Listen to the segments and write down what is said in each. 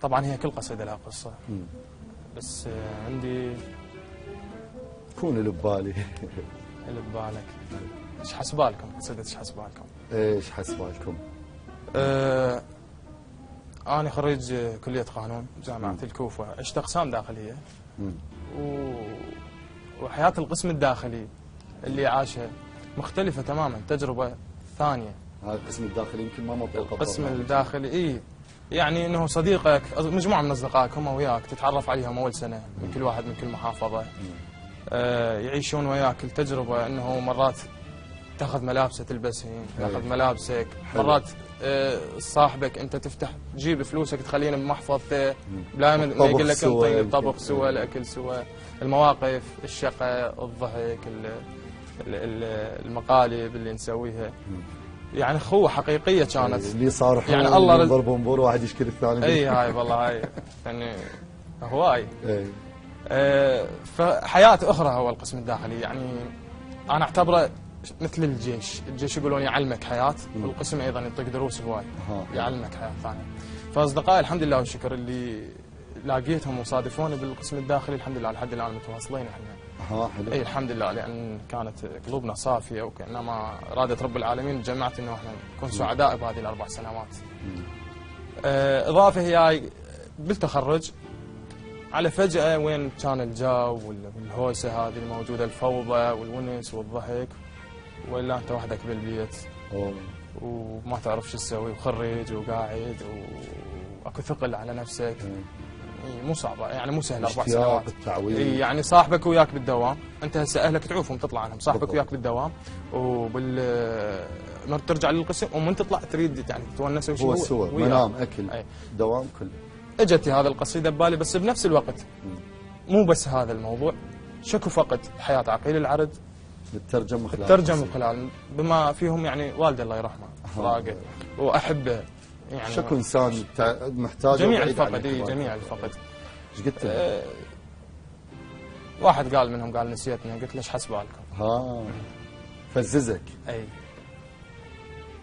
طبعا هي كل قصيدة لها قصة. بس عندي كون اللي ببالي. اللي ببالك ايش حسبالكم؟ قصيدة ايش حسبالكم؟ ايش حسبالكم؟ أنا خريج كلية قانون جامعة الكوفة، عشت أقسام داخلية وحياة القسم الداخلي اللي عاشها مختلفة تماما، تجربة ثانية. هذا القسم الداخلي يمكن ما مطلق. القسم الداخلي يعني انه صديقك مجموعة من اصدقائك هم وياك تتعرف عليهم اول سنة من كل واحد من كل محافظة، يعيشون وياك التجربة انه مرات تاخذ ملابسه تلبسهن، تاخذ ملابسك، مرات صاحبك انت تفتح تجيب فلوسك تخلينا بمحفظته، لا ما يقول لك انطي الطبخ سوا، الاكل سوا، المواقف، الشقه، الضحك، المقالب اللي نسويها. يعني اخوه حقيقيه كانت. اللي صار يعني الله ضرب بنبور واحد يشكل الثاني. اي هاي والله هاي يعني هواي. فحياه اخرى هو القسم الداخلي، يعني انا اعتبره مثل الجيش يقولون يعلمك حياه، والقسم ايضا يعطيك دروس هواي يعلمك حياه ثانيه. فاصدقائي الحمد لله والشكر اللي لاقيتهم وصادفوني بالقسم الداخلي الحمد لله لحد الان متواصلين احنا. حلو. اي الحمد لله، لان كانت قلوبنا صافيه وكانما ارادت رب العالمين جمعت انه احنا نكون سعداء بهذه الاربع سنوات. اضافه هي بالتخرج على فجاه وين كان الجو والهوسه هذه الموجوده، الفوضى والونس والضحك، ولا انت وحدك بالبيت وما تعرف شو تسوي وخريج وقاعد واكو ثقل على نفسك. مو صعبه يعني مو سهله 4 سنوات. يعني صاحبك وياك بالدوام، انت هسه اهلك تعوفهم تطلع عنهم، صاحبك وياك بالدوام ما ترجع للقسم ومن تطلع تريد يعني تتونس هو السوى منام اكل دوام كله. اجت هذه القصيده ببالي، بس بنفس الوقت مو بس هذا الموضوع، شكو فقد حياه عقيل العرد الترجم خلال بما فيهم يعني والدي الله يرحمه فراقه واحبه، يعني شكو انسان محتاج جميع الفقد. جميع الفقد. ايش قلت له؟ واحد قال منهم قال نسيتنا، قلت له ايش حسبالكم؟ فززك. اي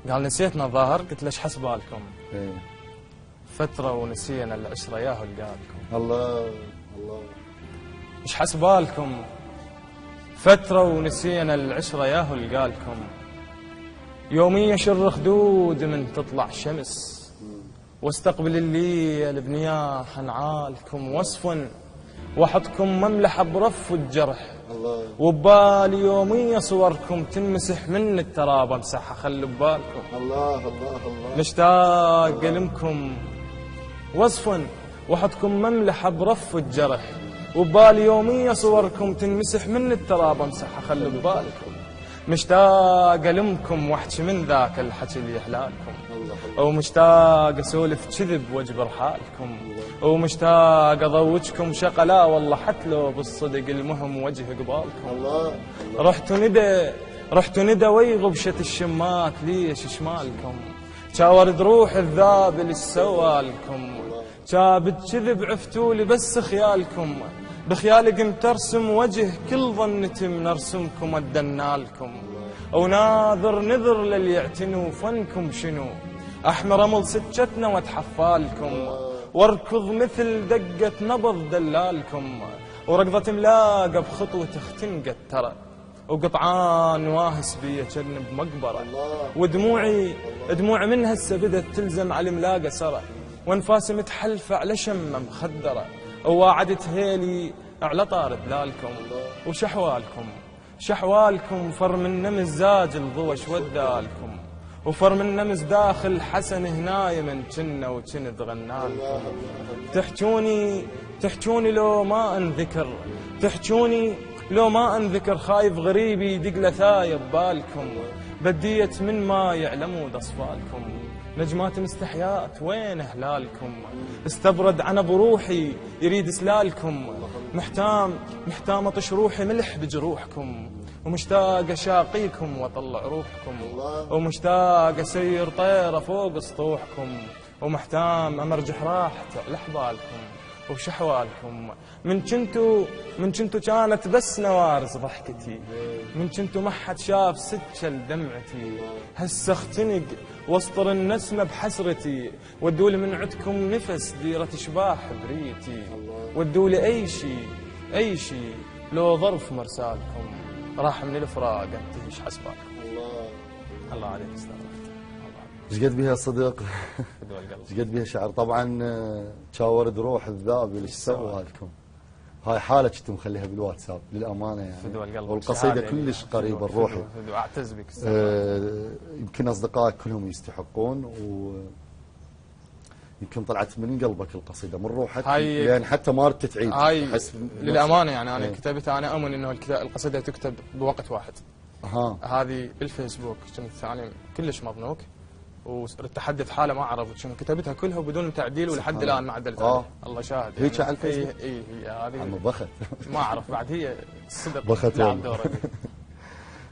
قال نسيتنا الظاهر، قلت له ايش حسبالكم؟ فتره ونسينا العشره ياهو لقالكم. الله ايش حسبالكم؟ فتره ونسينا العشره ياهو لقالكم، يوميا شر خدود من تطلع شمس، واستقبل الليل بنياح نعالكم، وصف وحدكم مملحة برف الجرح، وبالي يوميا صوركم تنمسح من التراب امسحها خلوا ببالكم. الله مشتاق لكم، وصف وحدكم مملحة برف الجرح، وبالي يوميا صوركم تنمسح من التراب امسحها خلوا ببالكم. مشتاق لمكم واحكي من ذاك الحكي اللي يحلالكم، ومشتاق اسولف كذب واجبر حالكم، ومشتاق اضوجكم شقلا والله حتى لو بالصدق المهم وجه قبالكم. رحت ندى ويغبشة الشمات ليش شمالكم، شاورد روح الذاب اللي سوالكم، شابد كذب عفتولي بس خيالكم، بخيالي قمت ارسم وجه كل ظنتي من ارسمكم ادنالكم، وناظر نذر للي يعتنوا فنكم شنو، احمر رمل سكتنا واتحفالكم، واركض مثل دقة نبض دلالكم، وركضة ملاقة بخطوة اختنقت ترى، وقطعان واهس بي جنب مقبرة، ودموعي من هسه بدت تلزم على الملاقة سرى، وانفاسي متحلفة على شمة مخدرة، وواعدت هيلي على طار دلالكم، وشحوالكم فر من نمز زاج الضوش ودالكم، وفر من نمز داخل حسن هناي من كنا وكند غنالكم، تحجوني لو ما انذكر، تحجوني لو ما انذكر، خايف غريبي يدق لثايب بالكم، بديت من ما يعلموا ضصفالكم، نجمات مستحيات وين هلالكم، استبرد عنب روحي يريد سلالكم، محتام اطش روحي ملح بجروحكم، ومشتاق اشاقيكم واطلع روحكم، ومشتاق اسير طيره فوق سطوحكم، ومحتام امرجح راحتي على حبالكم، وش احوالكم؟ من كنتو كانت بس نوارس ضحكتي، من كنتو ما حد شاف سكل دمعتي، هسه اختنق واسطر النسمه بحسرتي، ودولي من عندكم نفس ديره شباح بريتي، ودولي اي شي لو ظرف مرسالكم، راح من الفراق انتهي ايش حسبالكم. الله عليك استاذ. ايش قد بيها صدق؟ فدوى القلب. ايش قد بيها شعر. طبعا تشاورد روح الذاب اللي سوى لكم. هاي حاله كنت مخليها بالواتساب للامانه يعني. فدوى القلب. والقصيده كلش قريبه لروحي. اعتز بك. يمكن اصدقائك كلهم يستحقون، و يمكن طلعت من قلبك القصيده من روحك، يعني حتى ما ردت تعيد. هاي للامانه يعني انا كتبتها، انا امن انه القصيده تكتب بوقت واحد. هذه بالفيسبوك كنت يعني كلش مضنوك، والتحدث حاله ما عرفت شنو، كتبتها كلها بدون تعديل ولحد الان ما عدلت عليها. الله شاهد هيك على الفيسبوك. اي هذه عم بخت ما اعرف بعد هي الصدق بخت لعب دوره.